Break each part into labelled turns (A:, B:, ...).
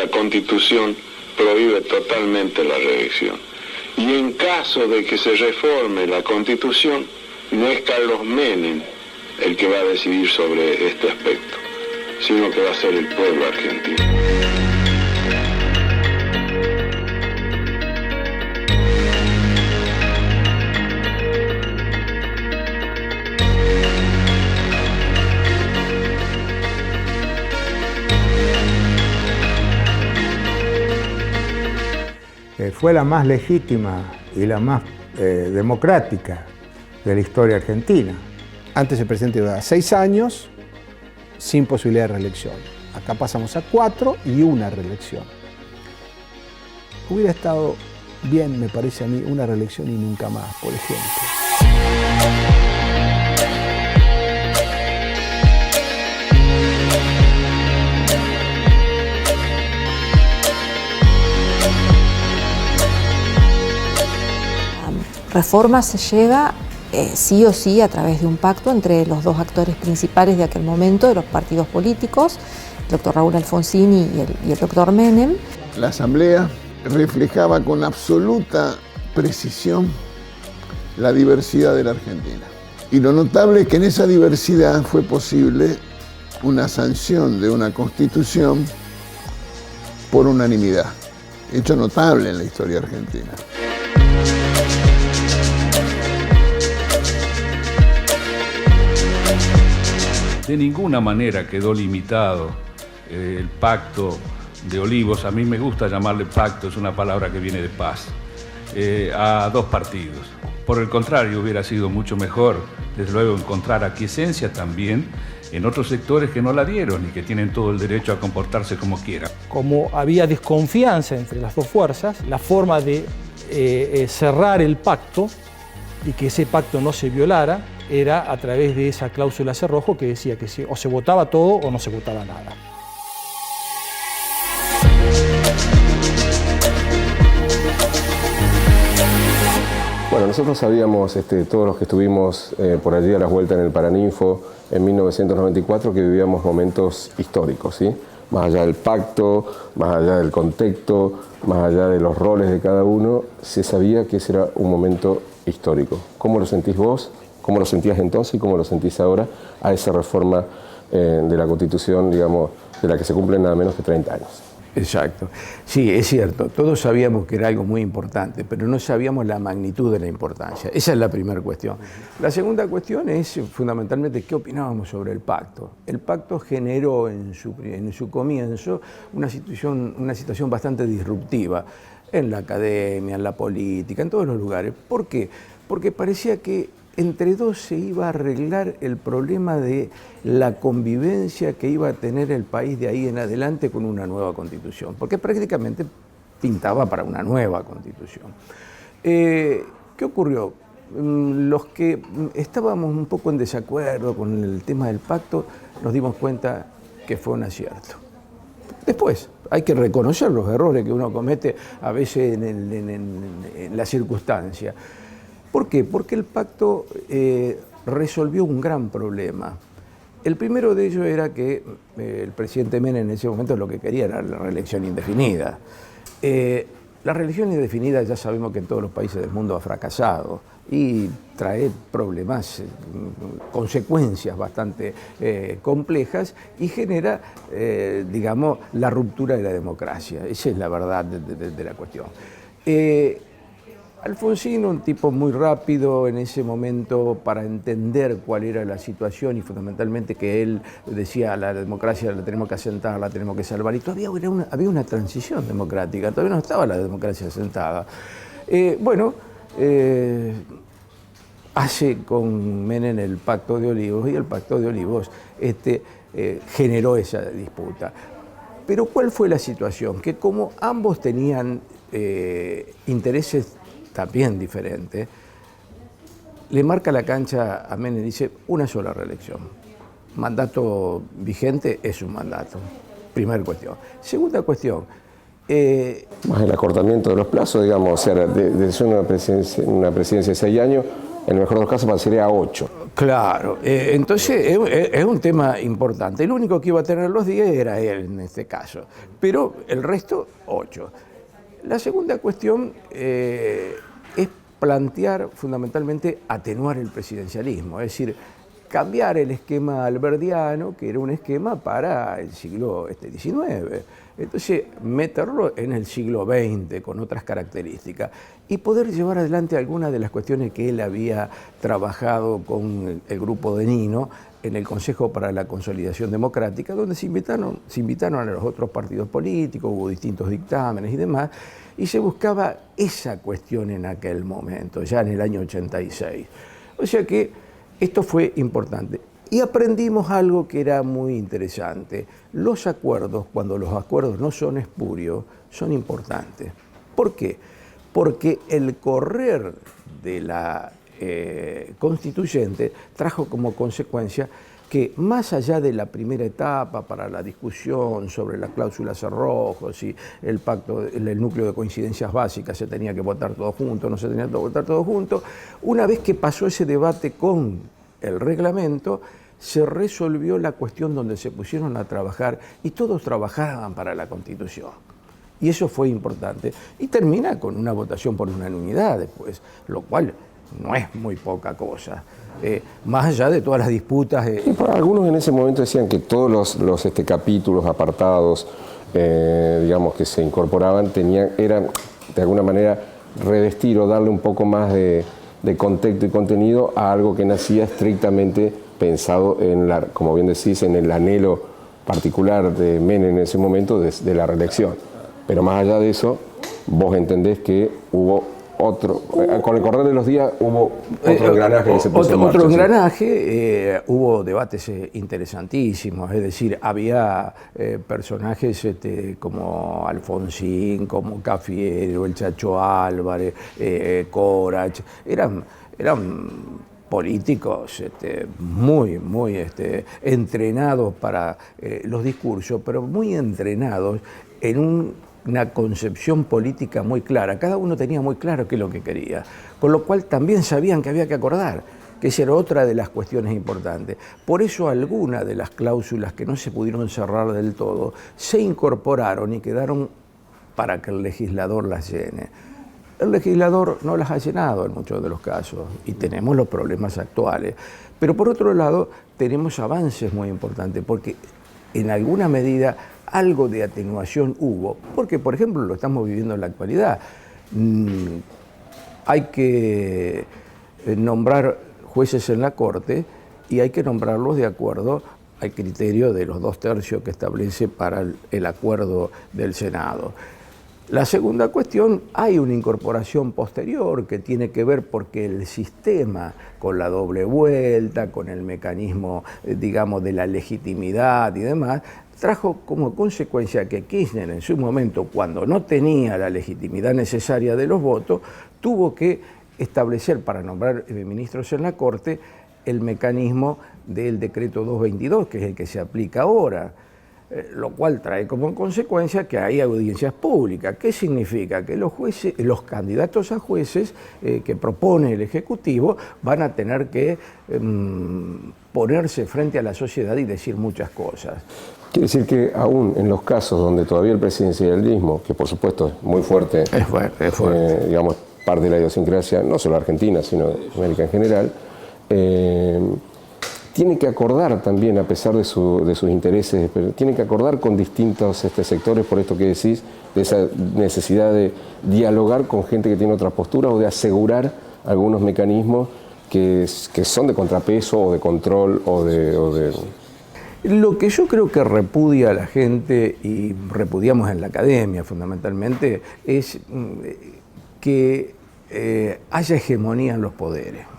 A: la Constitución prohíbe totalmente la reelección. Y en caso de que se reforme la Constitución, no es Carlos Menem el que va a decidir sobre este aspecto, sino que va a ser el pueblo argentino.
B: Fue la más legítima y la más democrática de la historia argentina.
C: Antes el presidente iba a 6 años sin posibilidad de reelección. Acá pasamos a 4 y una reelección. Hubiera estado bien, me parece a mí, una reelección y nunca más, por ejemplo.
D: Reforma se llega sí o sí a través de un pacto entre los dos actores principales de aquel momento, de los partidos políticos, el doctor Raúl Alfonsín y el doctor Menem.
E: La Asamblea reflejaba con absoluta precisión la diversidad de la Argentina. Y lo notable es que en esa diversidad fue posible una sanción de una Constitución por unanimidad, hecho notable en la historia argentina.
F: De ninguna manera quedó limitado el pacto de Olivos, a mí me gusta llamarle pacto, es una palabra que viene de paz, a 2 partidos. Por el contrario, hubiera sido mucho mejor, desde luego, encontrar aquiescencia también en otros sectores que no la dieron y que tienen todo el derecho a comportarse como quieran.
G: Como había desconfianza entre las dos fuerzas, la forma de cerrar el pacto y que ese pacto no se violara era a través de esa cláusula cerrojo que decía que o se votaba todo o no se votaba nada.
H: Bueno, nosotros sabíamos, todos los que estuvimos por allí a las vueltas en el Paraninfo en 1994, que vivíamos momentos históricos, ¿sí? Más allá del pacto, más allá del contexto, más allá de los roles de cada uno, se sabía que ese era un momento histórico. ¿Cómo lo sentís vos? ¿Cómo lo sentías entonces y cómo lo sentís ahora a esa reforma de la Constitución, digamos, de la que se cumplen nada menos que 30 años?
I: Exacto. Sí, es cierto. Todos sabíamos que era algo muy importante, pero no sabíamos la magnitud de la importancia. Esa es la primera cuestión. La segunda cuestión es fundamentalmente qué opinábamos sobre el pacto. El pacto generó en su comienzo una situación bastante disruptiva en la academia, en la política, en todos los lugares. ¿Por qué? Porque parecía que entre dos se iba a arreglar el problema de la convivencia que iba a tener el país de ahí en adelante con una nueva Constitución, porque prácticamente pintaba para una nueva Constitución. ¿Qué ocurrió? Los que estábamos un poco en desacuerdo con el tema del pacto nos dimos cuenta que fue un acierto. Después, hay que reconocer los errores que uno comete a veces en la circunstancia. ¿Por qué? Porque el pacto resolvió un gran problema. El primero de ellos era que el presidente Menem en ese momento lo que quería era la reelección indefinida. La reelección indefinida ya sabemos que en todos los países del mundo ha fracasado y trae problemas, consecuencias bastante complejas y genera, digamos, la ruptura de la democracia. Esa es la verdad de la cuestión. Alfonsín, un tipo muy rápido en ese momento para entender cuál era la situación y fundamentalmente que él decía la democracia la tenemos que asentar, la tenemos que salvar y todavía había una transición democrática, todavía no estaba la democracia asentada. Hace con Menem el Pacto de Olivos y el Pacto de Olivos generó esa disputa. Pero ¿cuál fue la situación? Que como ambos tenían intereses también diferente, le marca la cancha a Menem y dice una sola reelección. Mandato vigente es un mandato. Primera cuestión. Segunda cuestión.
H: Más el acortamiento de los plazos, digamos, o sea, de ser una presidencia de 6 años, en el mejor de los casos pasaría a 8.
I: Claro, entonces es un tema importante. El único que iba a tener los 10 era él en este caso, pero el resto 8. La segunda cuestión es plantear fundamentalmente atenuar el presidencialismo, es decir, cambiar el esquema alberdiano, que era un esquema para el siglo XIX. Entonces, meterlo en el siglo XX con otras características y poder llevar adelante algunas de las cuestiones que él había trabajado con el grupo de Nino en el Consejo para la Consolidación Democrática, donde se invitaron a los otros partidos políticos, hubo distintos dictámenes y demás, y se buscaba esa cuestión en aquel momento, ya en el año 86. O sea que esto fue importante. Y aprendimos algo que era muy interesante. Los acuerdos, cuando los acuerdos no son espurios, son importantes. ¿Por qué? Porque el correr de la constituyente trajo como consecuencia que más allá de la primera etapa para la discusión sobre las cláusulas cerrojos y el pacto, el núcleo de coincidencias básicas, se tenía que votar todo junto, no se tenía que votar todo junto, una vez que pasó ese debate con el reglamento, se resolvió la cuestión donde se pusieron a trabajar y todos trabajaban para la Constitución. Y eso fue importante. Y termina con una votación por unanimidad después, lo cual no es muy poca cosa. Más allá de todas las disputas.
H: Y para algunos en ese momento decían que todos los capítulos, apartados, digamos, que se incorporaban, eran de alguna manera revestir o darle un poco más de contexto y contenido a algo que nacía estrictamente pensado en como bien decís, en el anhelo particular de Menem en ese momento de la reelección. Pero más allá de eso, vos entendés que hubo con el correr de los días hubo otro engranaje que se puso en marcha.
I: Otro engranaje, hubo debates interesantísimos, es decir, había personajes como Alfonsín, como Cafiero, el Chacho Álvarez, Corach, eran políticos muy entrenados para los discursos, pero muy entrenados en una concepción política muy clara. Cada uno tenía muy claro qué es lo que quería, con lo cual también sabían que había que acordar, que esa era otra de las cuestiones importantes. Por eso algunas de las cláusulas que no se pudieron cerrar del todo se incorporaron y quedaron para que el legislador las llene. El legislador no las ha llenado en muchos de los casos y tenemos los problemas actuales. Pero por otro lado tenemos avances muy importantes porque en alguna medida algo de atenuación hubo, porque por ejemplo lo estamos viviendo en la actualidad. Hay que nombrar jueces en la Corte y hay que nombrarlos de acuerdo al criterio de los 2/3 que establece para el acuerdo del Senado. La segunda cuestión, hay una incorporación posterior que tiene que ver porque el sistema, con la doble vuelta, con el mecanismo, digamos, de la legitimidad y demás, trajo como consecuencia que Kirchner en su momento, cuando no tenía la legitimidad necesaria de los votos, tuvo que establecer para nombrar ministros en la Corte el mecanismo del decreto 222, que es el que se aplica ahora. Lo cual trae como consecuencia que hay audiencias públicas. ¿Qué significa? Que los candidatos a jueces que propone el Ejecutivo van a tener que ponerse frente a la sociedad y decir muchas cosas.
H: Quiere decir que aún en los casos donde todavía el presidencialismo, que por supuesto es muy fuerte,
I: es fuerte.
H: Digamos, parte de la idiosincrasia, no solo argentina, sino de América en general, tiene que acordar también, a pesar de sus intereses, pero tiene que acordar con distintos sectores, por esto que decís, de esa necesidad de dialogar con gente que tiene otras posturas o de asegurar algunos mecanismos que son de contrapeso o de control o de...
I: Lo que yo creo que repudia a la gente, y repudiamos en la academia fundamentalmente, es que haya hegemonía en los poderes.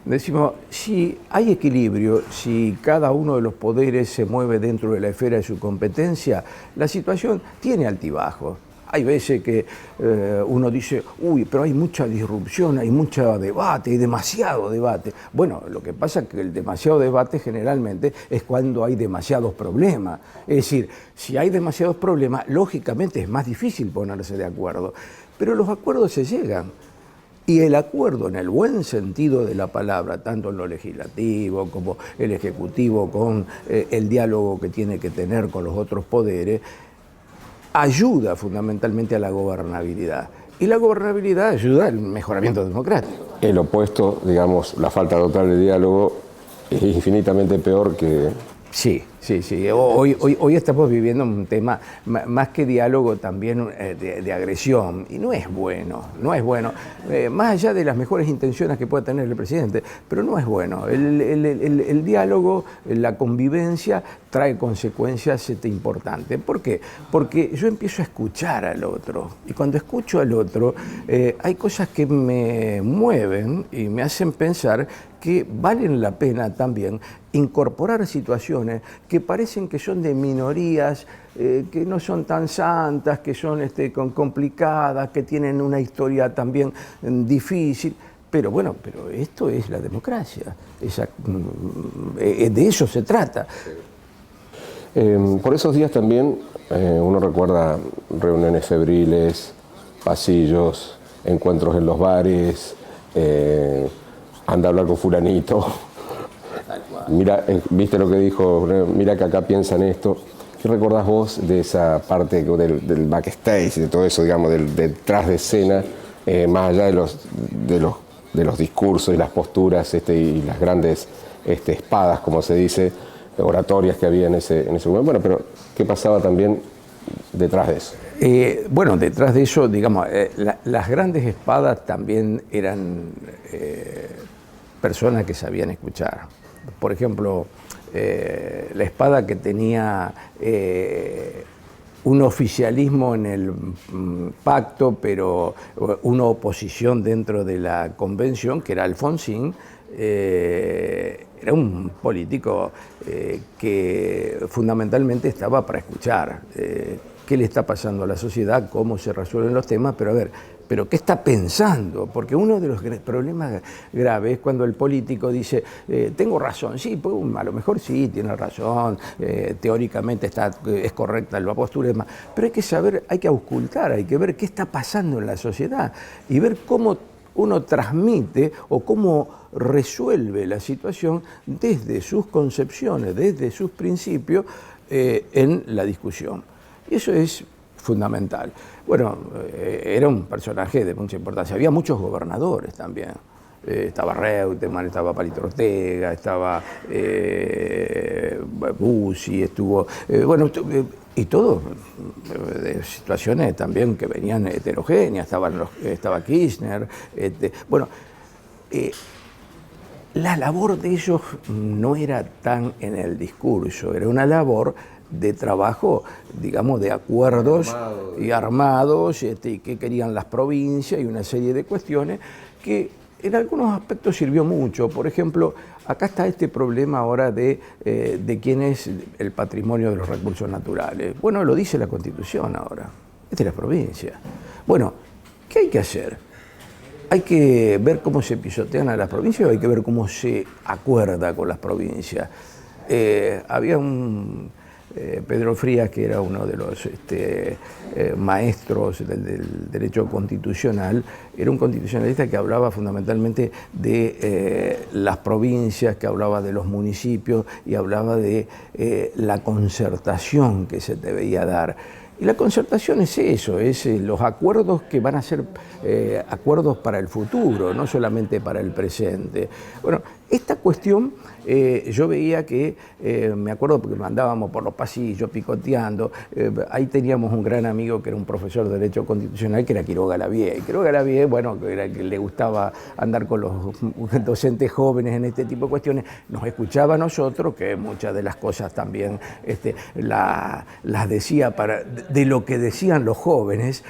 I: Decimos, si hay equilibrio, si cada uno de los poderes se mueve dentro de la esfera de su competencia, la situación tiene altibajos. Hay veces que uno dice, uy, pero hay mucha disrupción, hay mucho debate, hay demasiado debate. Bueno, lo que pasa es que el demasiado debate generalmente es cuando hay demasiados problemas. Es decir, si hay demasiados problemas, lógicamente es más difícil ponerse de acuerdo. Pero los acuerdos se llegan. Y el acuerdo, en el buen sentido de la palabra, tanto en lo legislativo como el ejecutivo, con el diálogo que tiene que tener con los otros poderes, ayuda fundamentalmente a la gobernabilidad. Y la gobernabilidad ayuda al mejoramiento democrático.
H: El opuesto, digamos, la falta total de diálogo, es infinitamente peor que...
I: Sí. Hoy estamos viviendo un tema, más que diálogo, también de agresión, y no es bueno, más allá de las mejores intenciones que pueda tener el presidente, pero no es bueno. El diálogo, la convivencia trae consecuencias importantes. ¿Por qué? Porque yo empiezo a escuchar al otro, y cuando escucho al otro, hay cosas que me mueven y me hacen pensar que valen la pena también incorporar situaciones que parecen que son de minorías, que no son tan santas, que son complicadas, que tienen una historia también difícil. Pero bueno, pero esto es la democracia, de eso se trata.
H: Por esos días también uno recuerda reuniones febriles, pasillos, encuentros en los bares, anda a hablar con fulanito, mira, viste lo que dijo, mira que acá piensan esto. ¿Qué recordás vos de esa parte del backstage, de todo eso, digamos, del detrás de escena, más allá de los discursos y las posturas y las grandes espadas, como se dice, oratorias que había en ese momento? Bueno, pero ¿qué pasaba también detrás de eso?
I: Bueno, detrás de eso, digamos, las grandes espadas también eran personas que sabían escuchar. Por ejemplo, la espada que tenía un oficialismo en el pacto, pero una oposición dentro de la convención, que era Alfonsín, era un político que fundamentalmente estaba para escuchar qué le está pasando a la sociedad, cómo se resuelven los temas, pero a ver, pero ¿qué está pensando? Porque uno de los problemas graves es cuando el político dice, tengo razón, sí, pues, a lo mejor sí, tiene razón, teóricamente es correcta la postura y demás, pero hay que saber, hay que auscultar, hay que ver qué está pasando en la sociedad y ver cómo uno transmite o cómo resuelve la situación desde sus concepciones, desde sus principios en la discusión. Y eso es fundamental. Bueno, era un personaje de mucha importancia. Había muchos gobernadores también. Estaba Reutemann, estaba Palito Ortega, estaba Bussi, estuvo... y todo de situaciones también que venían heterogéneas. Estaba Kirchner. La labor de ellos no era tan en el discurso, era una labor de trabajo, digamos, de acuerdos armados, y qué querían las provincias y una serie de cuestiones que en algunos aspectos sirvió mucho. Por ejemplo, acá está este problema ahora de quién es el patrimonio de los recursos naturales. Bueno, lo dice la Constitución ahora, es de la provincia. Bueno, ¿qué hay que hacer? Hay que ver cómo se pisotean a las provincias o hay que ver cómo se acuerda con las provincias. Había un Pedro Frías, que era uno de los maestros del derecho constitucional, era un constitucionalista que hablaba fundamentalmente de las provincias, que hablaba de los municipios y hablaba de la concertación que se debía dar. Y la concertación es eso, es los acuerdos que van a ser acuerdos para el futuro, no solamente para el presente. Bueno, esta cuestión yo veía que, me acuerdo porque andábamos por los pasillos picoteando, ahí teníamos un gran amigo que era un profesor de Derecho Constitucional, que era Quiroga Lavie. Y Quiroga Lavie, bueno, que le gustaba andar con los docentes jóvenes en este tipo de cuestiones, nos escuchaba a nosotros, que muchas de las cosas también las decía de lo que decían los jóvenes,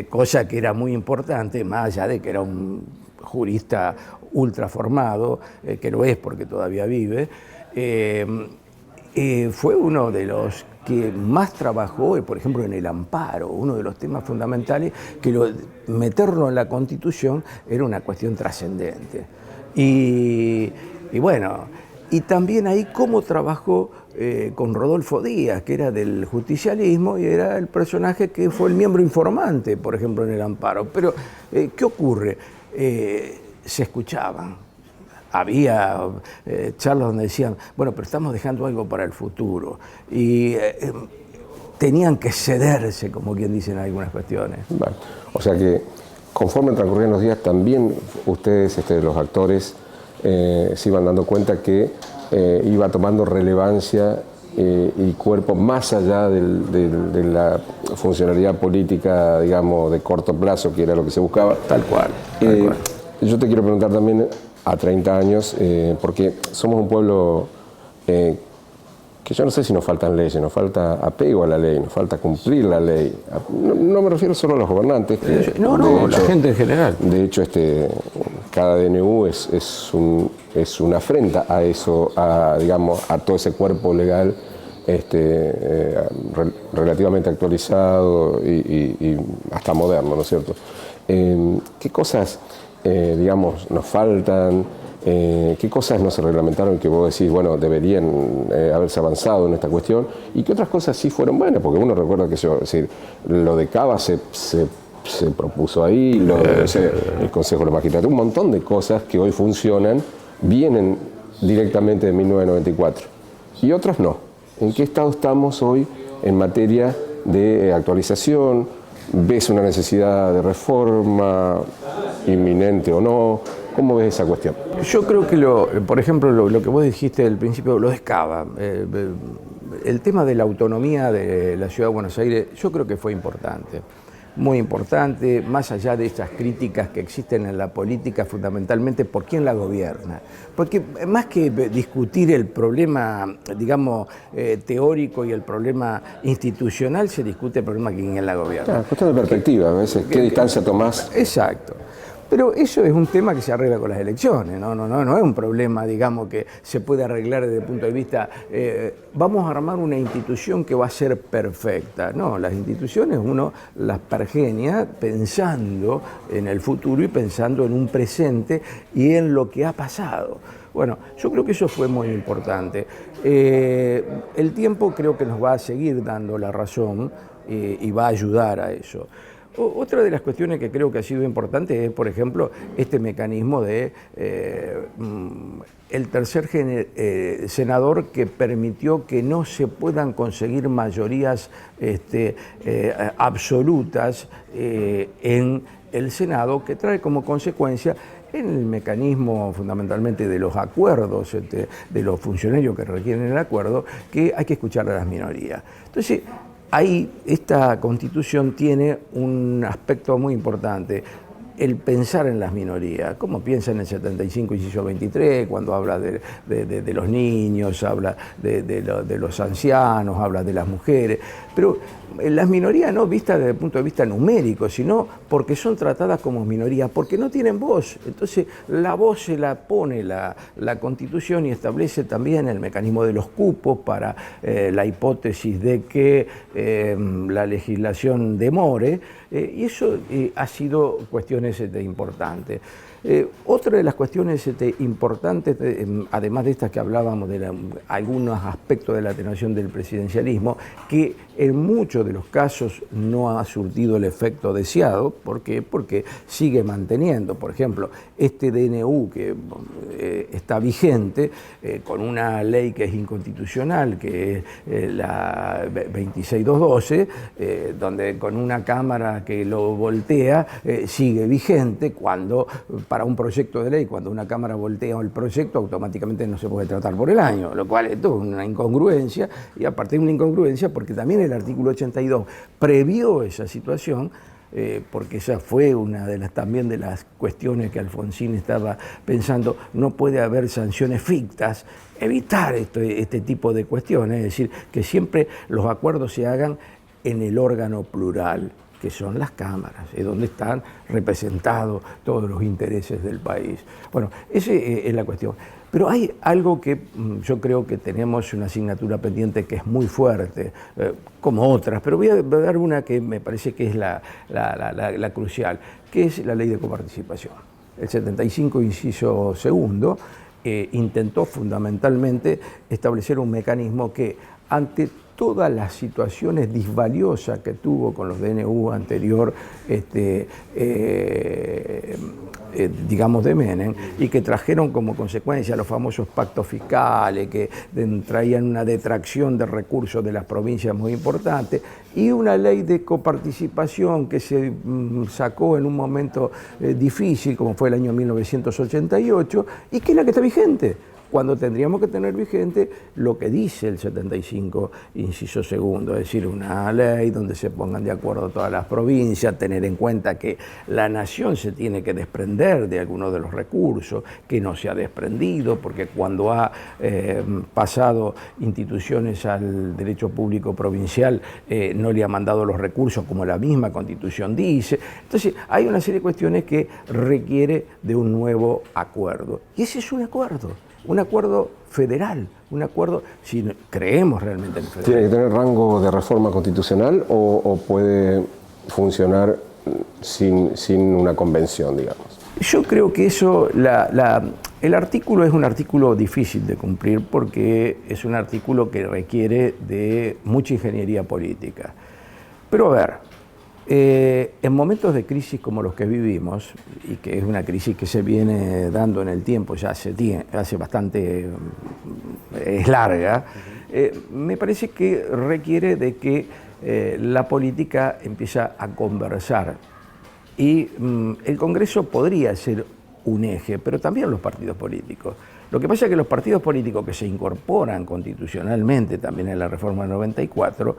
I: cosa que era muy importante, más allá de que era un jurista ultra formado, que lo es porque todavía vive, fue uno de los que más trabajó, por ejemplo, en el amparo, uno de los temas fundamentales, que meterlo en la Constitución era una cuestión trascendente. Y bueno, y también ahí cómo trabajó con Rodolfo Díaz, que era del justicialismo y era el personaje que fue el miembro informante, por ejemplo, en el amparo. Pero, ¿qué ocurre? se escuchaban. Había charlas donde decían, bueno, pero estamos dejando algo para el futuro. Y tenían que cederse, como quien dice en algunas cuestiones.
H: Vale. O sea que conforme transcurrían los días, también ustedes, los actores, se iban dando cuenta que iba tomando relevancia y cuerpo más allá de la funcionalidad política, digamos, de corto plazo, que era lo que se buscaba.
I: Tal cual.
H: Yo te quiero preguntar también, a 30 años, porque somos un pueblo que yo no sé si nos faltan leyes, nos falta apego a la ley, nos falta cumplir la ley. No me refiero solo a los gobernantes.
I: No, la gente en general.
H: De hecho, cada DNU es una afrenta a eso, digamos, a todo ese cuerpo legal relativamente actualizado y hasta moderno, ¿no es cierto? ¿Qué cosas, digamos, nos faltan? ¿Qué cosas no se reglamentaron que vos decís, bueno, deberían haberse avanzado en esta cuestión? ¿Y qué otras cosas sí fueron buenas? Porque uno recuerda que lo de Cava se propuso ahí, el Consejo de la Magistratura, un montón de cosas que hoy funcionan, vienen directamente de 1994. Y otras no. ¿En qué estado estamos hoy en materia de actualización? ¿Ves una necesidad de reforma inminente o no? ¿Cómo ves esa cuestión?
I: Yo creo que, por ejemplo, lo que vos dijiste al principio, lo de Cava, el tema de la autonomía de la Ciudad de Buenos Aires, yo creo que fue importante. Muy importante, más allá de estas críticas que existen en la política, fundamentalmente por quién la gobierna. Porque más que discutir el problema, digamos, teórico y el problema institucional, se discute el problema de quién la gobierna.
H: Claro, cuestión de perspectiva, a veces, ¿qué distancia tomás?
I: Exacto. Pero eso es un tema que se arregla con las elecciones, no es un problema, digamos, que se puede arreglar desde el punto de vista, vamos a armar una institución que va a ser perfecta. No, las instituciones uno las pergenia pensando en el futuro y pensando en un presente y en lo que ha pasado. Bueno, yo creo que eso fue muy importante. El tiempo creo que nos va a seguir dando la razón y va a ayudar a eso. Otra de las cuestiones que creo que ha sido importante es, por ejemplo, este mecanismo de el tercer senador que permitió que no se puedan conseguir mayorías absolutas en el Senado, que trae como consecuencia en el mecanismo fundamentalmente de los acuerdos, de los funcionarios que requieren el acuerdo, que hay que escuchar a las minorías. Entonces, ahí esta Constitución tiene un aspecto muy importante, el pensar en las minorías, como piensa en el 75, inciso 23, cuando habla de los niños, habla de los ancianos, habla de las mujeres, pero las minorías no vistas desde el punto de vista numérico, sino porque son tratadas como minorías, porque no tienen voz. Entonces la voz se la pone la Constitución y establece también el mecanismo de los cupos para la hipótesis de que la legislación demore, y eso ha sido cuestiones importantes. Otra de las cuestiones importantes, además de estas que hablábamos de algunos aspectos de la atenuación del presidencialismo, que en muchos de los casos no ha surtido el efecto deseado. ¿Por qué? Porque sigue manteniendo, por ejemplo, este DNU que está vigente con una ley que es inconstitucional, que es la 26212, donde con una Cámara que lo voltea sigue vigente, cuando para un proyecto de ley, cuando una Cámara voltea el proyecto, automáticamente no se puede tratar por el año, lo cual esto es una incongruencia, y aparte de una incongruencia porque también el artículo 82 previó esa situación, porque esa fue una de también de las cuestiones que Alfonsín estaba pensando, no puede haber sanciones fictas, evitar este tipo de cuestiones, es decir, que siempre los acuerdos se hagan en el órgano plural, que son las cámaras, es donde están representados todos los intereses del país. Bueno, esa es la cuestión. Pero hay algo que yo creo que tenemos una asignatura pendiente que es muy fuerte, como otras, pero voy a dar una que me parece que es la crucial, que es la ley de coparticipación. El 75, inciso segundo, intentó fundamentalmente establecer un mecanismo que ante todas las situaciones disvaliosas que tuvo con los DNU anterior, digamos, de Menem, y que trajeron como consecuencia los famosos pactos fiscales, que traían una detracción de recursos de las provincias muy importante, y una ley de coparticipación que se sacó en un momento difícil, como fue el año 1988, y que es la que está vigente, cuando tendríamos que tener vigente lo que dice el 75, inciso segundo, es decir, una ley donde se pongan de acuerdo todas las provincias, tener en cuenta que la nación se tiene que desprender de algunos de los recursos, que no se ha desprendido, porque cuando ha pasado instituciones al derecho público provincial no le ha mandado los recursos como la misma Constitución dice. Entonces, hay una serie de cuestiones que requiere de un nuevo acuerdo. Y ese es un acuerdo federal, un acuerdo, si creemos realmente en el federal.
H: ¿Tiene que tener rango de reforma constitucional o puede funcionar sin una convención, digamos?
I: Yo creo que eso, el artículo es un artículo difícil de cumplir porque es un artículo que requiere de mucha ingeniería política. Pero a ver, en momentos de crisis como los que vivimos, y que es una crisis que se viene dando en el tiempo, ya hace bastante, es larga, me parece que requiere de que la política empiece a conversar. Y el Congreso podría ser un eje, pero también los partidos políticos. Lo que pasa es que los partidos políticos que se incorporan constitucionalmente también en la reforma del 94,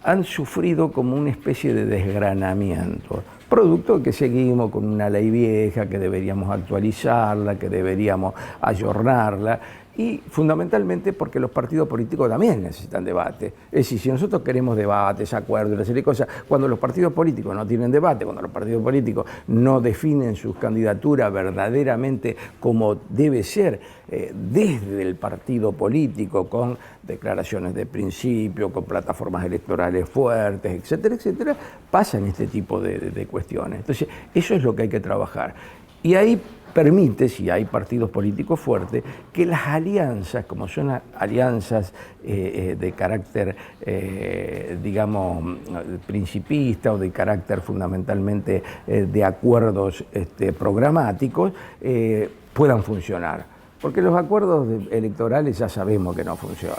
I: han sufrido como una especie de desgranamiento, producto de que seguimos con una ley vieja, que deberíamos actualizarla, que deberíamos ayornarla, y fundamentalmente porque los partidos políticos también necesitan debate. Es decir, si nosotros queremos debates, acuerdos, una serie de cosas, cuando los partidos políticos no tienen debate, cuando los partidos políticos no definen sus candidaturas verdaderamente como debe ser desde el partido político, con declaraciones de principio, con plataformas electorales fuertes, etcétera, etcétera, pasan este tipo de cuestiones. Entonces, eso es lo que hay que trabajar. Y ahí permite, si hay partidos políticos fuertes, que las alianzas, como son alianzas de carácter, digamos, principista o de carácter fundamentalmente de acuerdos programáticos, puedan funcionar. Porque los acuerdos electorales ya sabemos que no funcionan.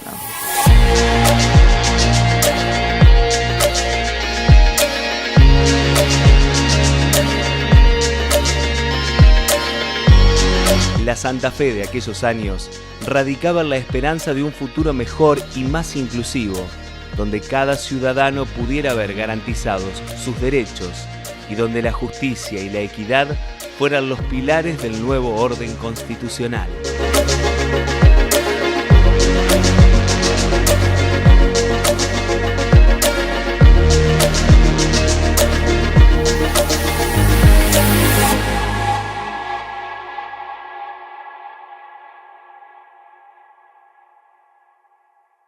J: La Santa Fe de aquellos años radicaba en la esperanza de un futuro mejor y más inclusivo, donde cada ciudadano pudiera ver garantizados sus derechos y donde la justicia y la equidad fueran los pilares del nuevo orden constitucional.